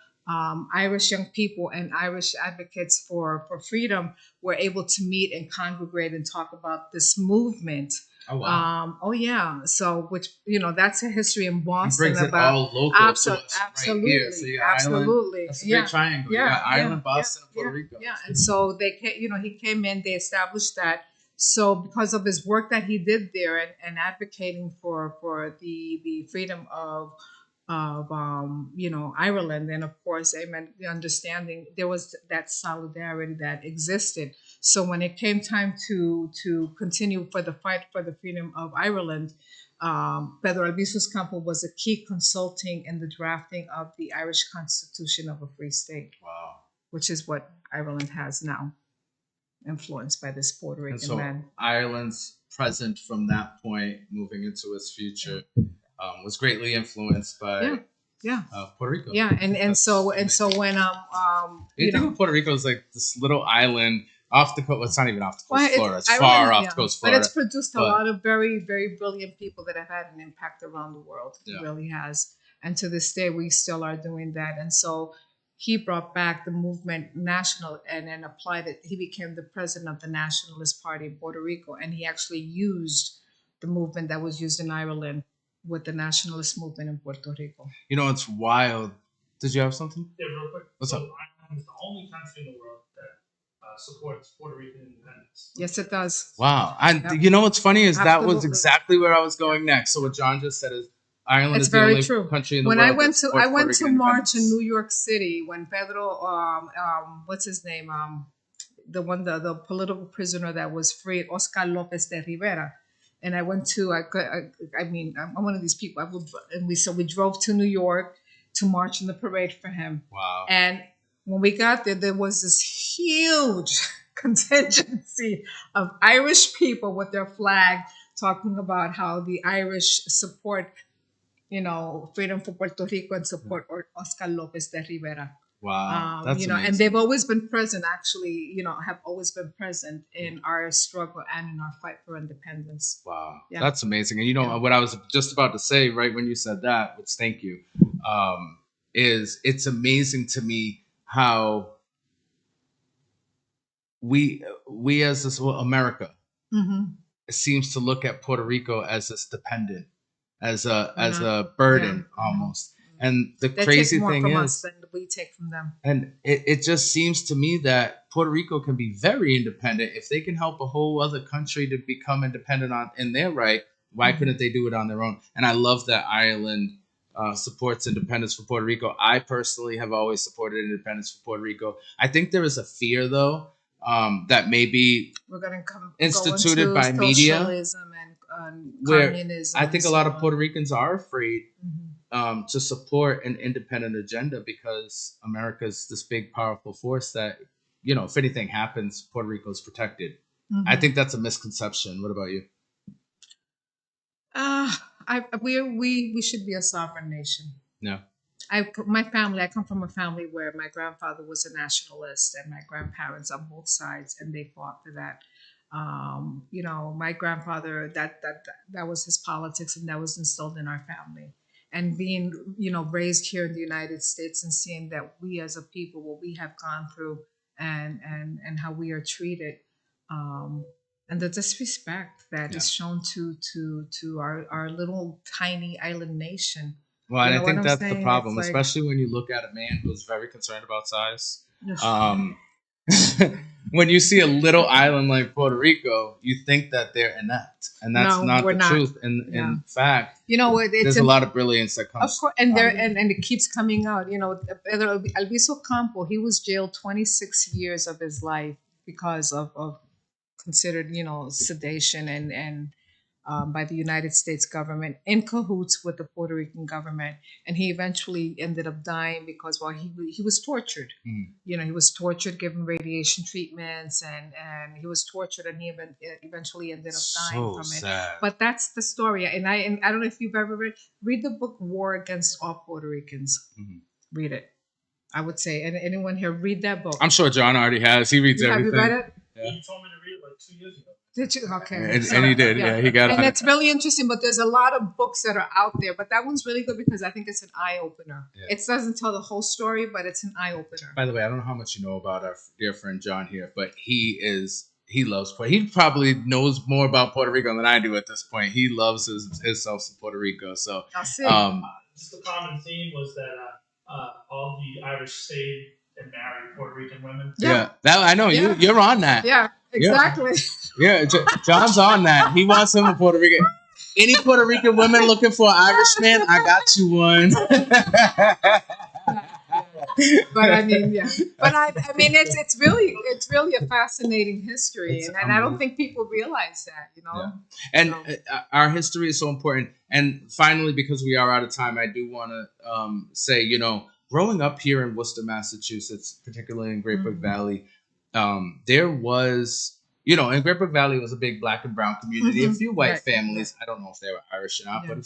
S2: Irish young people and Irish advocates for freedom were able to meet and congregate and talk about this movement.
S1: Oh wow!
S2: Oh yeah. So which that's a history in Boston.
S1: It brings
S2: about
S1: it all local to us
S2: absolutely,
S1: right here. So you got
S2: absolutely.
S1: That's a great triangle.
S2: Yeah,
S1: you got Ireland, Boston, and Puerto Rico.
S2: Yeah, and so they he came in. They established that. So because of his work that he did there and advocating for the freedom of Ireland, and of course, the understanding there was that solidarity that existed. So when it came time to continue for the fight for the freedom of Ireland, Pedro Albizu Campo was a key consulting in the drafting of the Irish Constitution of a Free State.
S1: Wow.
S2: Which is what Ireland has now, influenced by this Puerto Rican man.
S1: Ireland's present from that point, moving into its future, was greatly influenced by Puerto Rico.
S2: Yeah, and so when
S1: you think of Puerto Rico as like this little island off the coast. Well, it's not even off the coast of Florida. It's
S2: Ireland,
S1: far off the coast of Florida.
S2: But it's produced a lot of very, very brilliant people that have had an impact around the world. It really has. And to this day, we still are doing that. And so he brought back the movement national and then applied it. He became the president of the Nationalist Party in Puerto Rico. And he actually used the movement that was used in Ireland with the nationalist movement in Puerto Rico.
S1: It's wild. Did you have something?
S3: Yeah, real quick.
S1: What's up?
S3: Ireland is the only country in the world that supports Puerto Rican independence.
S2: Yes, it does.
S1: Wow. And what's funny is that was exactly where I was going next. So what John just said is Ireland is the only country in the world.
S2: When I went to march in New York City when Pedro what's his name? The political prisoner that was freed, Oscar López de Rivera. And I went to, I'm one of these people. We drove to New York to march in the parade for him.
S1: Wow.
S2: And when we got there, there was this huge contingency of Irish people with their flag talking about how the Irish support, freedom for Puerto Rico and support Oscar López de Rivera.
S1: Wow, that's amazing.
S2: And they've always been present. Actually, have always been present in our struggle and in our fight for independence.
S1: Wow, that's amazing. And what I was just about to say, right when you said that, which thank you, is it's amazing to me how we as this America seems to look at Puerto Rico as this dependent, as a burden almost. And the crazy thing is,
S2: us than we take from them.
S1: And it just seems to me that Puerto Rico can be very independent if they can help a whole other country to become independent in their right. Why couldn't they do it on their own? And I love that Ireland supports independence for Puerto Rico. I personally have always supported independence for Puerto Rico. I think there is a fear, though, that maybe
S2: we're going to
S1: instituted by media,
S2: and
S1: where
S2: communism.
S1: I think a lot of Puerto Ricans are afraid to support an independent agenda because America is this big, powerful force that if anything happens, Puerto Rico's protected. I
S2: Mhm.
S1: think that's a misconception. What about you?
S2: Uh, we should be a sovereign nation.
S1: No.
S2: My family, I come from a family where my grandfather was a nationalist and my grandparents on both sides, and they fought for that. My grandfather, that was his politics, and that was instilled in our family. And being, raised here in the United States and seeing that we as a people, what we have gone through and how we are treated, um, and the disrespect that
S1: Yeah.
S2: is shown to our little tiny island nation.
S1: Well,
S2: You
S1: and
S2: know
S1: I
S2: what
S1: think
S2: I'm
S1: that's the
S2: saying? It's
S1: problem,
S2: like,
S1: especially when you look at a man who's very concerned about size.
S2: ugh,
S1: Um, when you see a little island like Puerto Rico, you think that they're inept, and that's
S2: no,
S1: not
S2: we're
S1: the
S2: not.
S1: truth. And
S2: Yeah.
S1: in fact,
S2: It's
S1: there's a lot of brilliance that
S2: of
S1: comes.
S2: course, and there and it keeps coming out. Pedro Albizu Campo, he was jailed 26 years of his life because of considered, sedation and by the United States government in cahoots with the Puerto Rican government, and he eventually ended up dying because he was tortured.
S1: Mm.
S2: He was tortured, given radiation treatments, and he was tortured, and he eventually ended up dying
S1: So
S2: from it.
S1: sad.
S2: But that's the story, and I don't know if you've ever read the book War Against All Puerto Ricans.
S1: Mhm.
S2: Read it. I would say, and anyone here, read that book.
S1: I'm sure John already has. He reads
S2: Have you
S1: everything.
S2: read it?
S1: Yeah.
S3: You told me to read it like 2 years ago.
S2: Did you? Okay.
S1: And he did. Yeah, he got
S2: And
S1: it.
S2: it's really interesting, but there's a lot of books that are out there. But that one's really good because I think it's an eye opener.
S1: Yeah.
S2: It doesn't tell the whole story, but it's an eye opener.
S1: By the way, I don't know how much you know about our dear friend John here, but he loves Puerto. He probably knows more about Puerto Rico than I do at this point. He loves himself some Puerto Rico. So
S2: I'll see.
S3: Just the common theme was that all the Irish stayed and married Puerto Rican women.
S1: yeah, that I know
S2: Yeah.
S1: you're on that.
S2: Yeah, exactly.
S1: Yeah, John's on that. He wants him a Puerto Rican. Any Puerto Rican women looking for an Irishman, I got you one.
S2: But I mean, yeah. But I mean, it's really a fascinating history, and I don't think people realize that,
S1: Yeah. And our history is so important. And finally, because we are out of time, I do want to say, growing up here in Worcester, Massachusetts, particularly in Great Brook Valley, there was, in Great Brook Valley was a big Black and brown community, a few white families. I don't know if they were Irish or not, but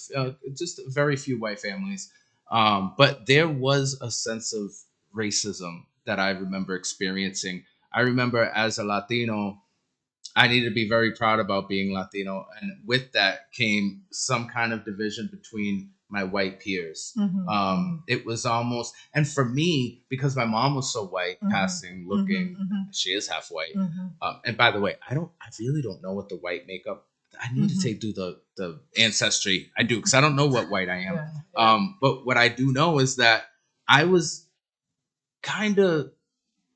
S1: just very few white families. But there was a sense of racism that I remember experiencing. I remember as a Latino, I needed to be very proud about being Latino. And with that came some kind of division between my white peers. It was almost, and for me, because my mom was so white, passing, looking, she is half white. And by the way, I really don't know what the white makeup. I need to do the ancestry. I do, because I don't know what white I am.
S2: Yeah.
S1: But what I do know is that I was kind of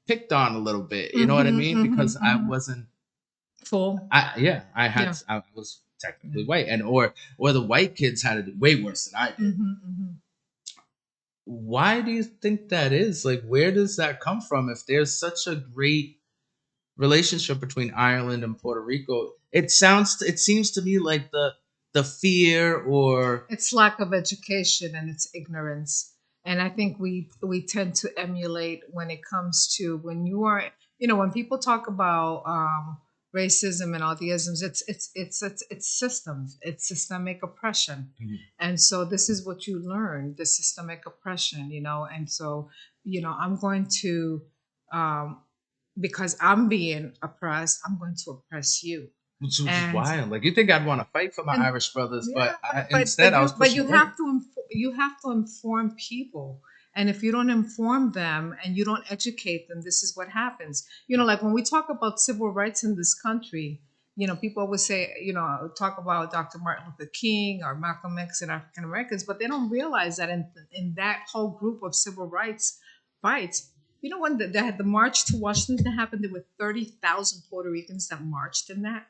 S1: picked on a little bit. You know what I mean? Because I wasn't
S2: full.
S1: I was technically white, and or the white kids had it way worse than I did. Why do you think that is? Like, where does that come from? If there's such a great relationship between Ireland and Puerto Rico, it seems to me like the fear or
S2: it's lack of education and it's ignorance. And I think we tend to emulate when it comes to when you are, when people talk about racism and all the isms, it's systems, it's systemic oppression. And so this is what you learn, the systemic oppression, and so, I'm going to, because I'm being oppressed, I'm going to oppress you.
S1: Which is wild. Like, you think I'd want to fight for my Irish brothers, but
S2: you have to inform people. And if you don't inform them and you don't educate them, this is what happens. Like when we talk about civil rights in this country, people always say, talk about Dr. Martin Luther King or Malcolm X and African Americans, but they don't realize that in that whole group of civil rights fights, when they had the march to Washington that happened, there were 30,000 Puerto Ricans that marched in that.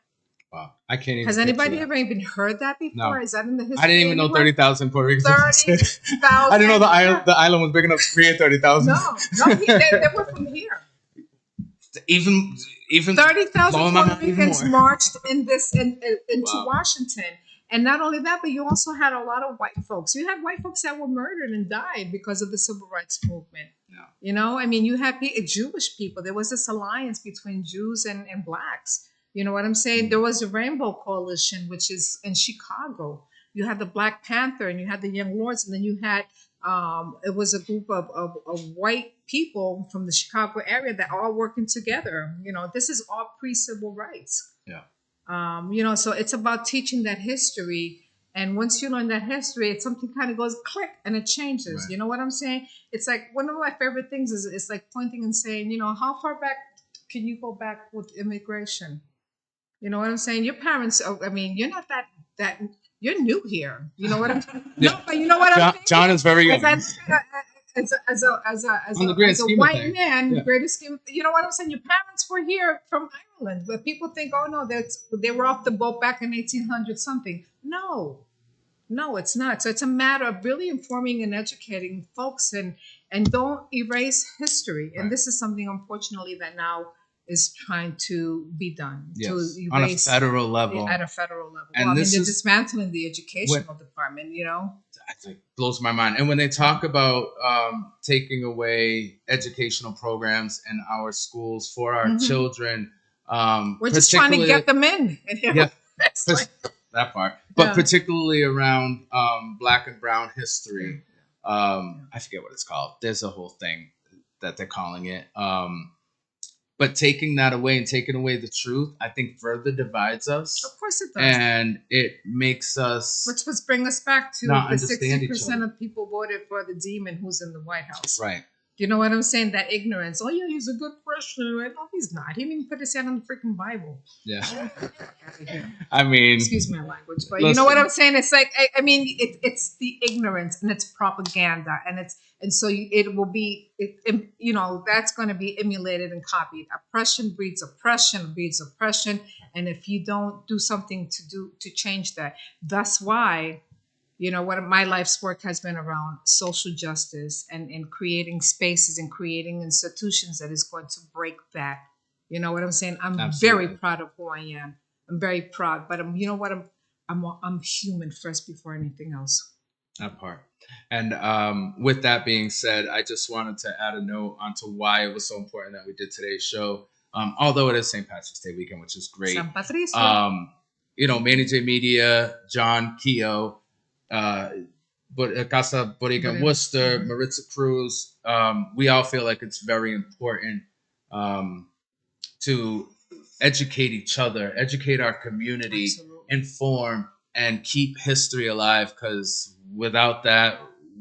S1: Wow, I can't even.
S2: Has anybody ever even heard that before?
S1: No.
S2: Is that in the history?
S1: I didn't even know 30,000 Puerto Ricans.
S2: 30,000.
S1: I didn't know the island was big enough to create 30,000.
S2: No, they were from here.
S1: Even
S2: 30,000 Puerto Ricans marched into Washington, And not only that, but you also had a lot of white folks. You had white folks that were murdered and died because of the civil rights movement.
S1: Yeah.
S2: You know, I mean, you had Jewish people. There was this alliance between Jews and blacks. You know what I'm saying? There was a Rainbow Coalition, which is in Chicago. You had the Black Panther and you had the Young Lords, and then you had it was a group of white people from the Chicago area that all working together. You know, this is all pre-civil rights.
S1: Yeah.
S2: You know, so it's about teaching that history. And once you learn that history, it's something kind of goes click and it changes.
S1: Right.
S2: You know what I'm saying? It's like one of my favorite things is it's like pointing and saying, you know, how far back can you go back with immigration? You know what I'm saying? Your parents, I mean, you're not that you're new here. You know what I'm saying?
S1: Yeah.
S2: No, but you know what I'm saying?
S1: John is very young.
S2: As
S1: On the grand
S2: a
S1: scheme of
S2: white
S1: things.
S2: man,
S1: Yeah.
S2: greatest scheme. You know what I'm saying? Your parents were here from Ireland, but people think, oh no, they were off the boat back in 1800 something. No, it's not. So it's a matter of really informing and educating folks, and don't erase history. And
S1: Right.
S2: this is something, unfortunately, that now is trying to be done
S1: Yes.
S2: to
S1: On a
S2: erase
S1: federal level.
S2: at a federal level.
S1: And
S2: Well, I mean,
S1: this
S2: they're
S1: is
S2: dismantling the educational department. You know.
S1: I think blows my mind. And when they talk about taking away educational programs in our schools for our
S2: Mhm.
S1: children,
S2: We're just trying to get them in. And, you know,
S1: Yeah.
S2: it's like-
S1: that part, but
S2: Yeah.
S1: particularly around Black and Brown history. I forget what it's called. There's a whole thing that they're calling it. But taking that away and taking away the truth, I think further divides us,
S2: Of course it does.
S1: and it makes us
S2: Which was bring us back to
S1: not
S2: the
S1: understand each
S2: 60%
S1: other.
S2: of people voted for the demon who's in the White House.
S1: right.
S2: You know what I'm saying? That ignorance. Oh yeah, he's a good Christian. No, he's not. He didn't even put his hand on the freaking Bible.
S1: Yeah. I mean,
S2: Excuse my language, but you know what I'm saying? It's like I mean, it's the ignorance and it's propaganda, and so it will be, you know, that's going to be emulated and copied. Oppression breeds oppression, and if you don't do something to change that, that's why. You know what my life's work has been around social justice and creating spaces and creating institutions that is going to break that. You know what I'm saying? I'm
S1: Absolutely.
S2: very proud of who I am. I'm very proud, but you know what? I'm human first before anything else.
S1: That part. And with that being said, I just wanted to add a note onto why it was so important that we did today's show. Although it is St. Patrick's Day weekend, which is great.
S2: San Patricio.
S1: You know, Manny J Media, John Keogh, Casa Borica in Worcester, Maritza Cruz. We all feel like it's very important to educate each other, educate our community,
S2: Absolutely.
S1: inform, and keep history alive, because without that,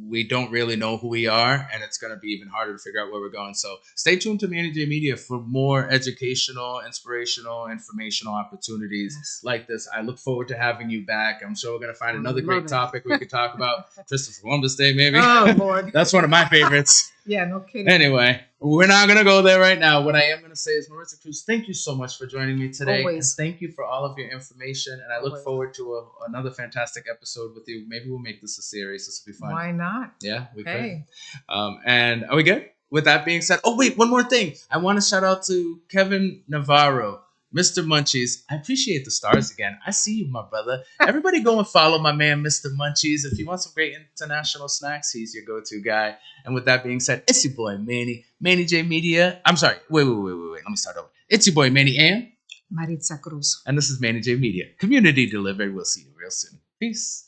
S1: we don't really know who we are, and it's going to be even harder to figure out where we're going. So stay tuned to Manny J Media for more educational, inspirational, informational opportunities like this. I look forward to having you back. I'm sure we're going to find another great topic we could talk about. Christopher Columbus Day, maybe.
S2: Oh, Lord.
S1: That's one of my favorites.
S2: Yeah, no kidding.
S1: Anyway, we're not going to go there right now. What I am going to say is, Maritza Cruz, thank you so much for joining me today.
S2: Always.
S1: And thank you for all of your information. And I look
S2: Always.
S1: forward to another fantastic episode with you. Maybe we'll make this a series. This will be fun.
S2: Why not?
S1: Yeah, we
S2: Hey.
S1: could. And are we good? With that being said, oh, wait, one more thing. I want to shout out to Kevin Navarro, Mr. Munchies. I appreciate the stars again. I see you, my brother. Everybody go and follow my man, Mr. Munchies. If you want some great international snacks, he's your go-to guy. And with that being said, it's your boy, Manny J Media. I'm sorry. Wait. Let me start over. It's your boy, Manny and
S2: Maritza Cruz.
S1: this is Manny J Media. Community delivered. We'll see you real soon. Peace.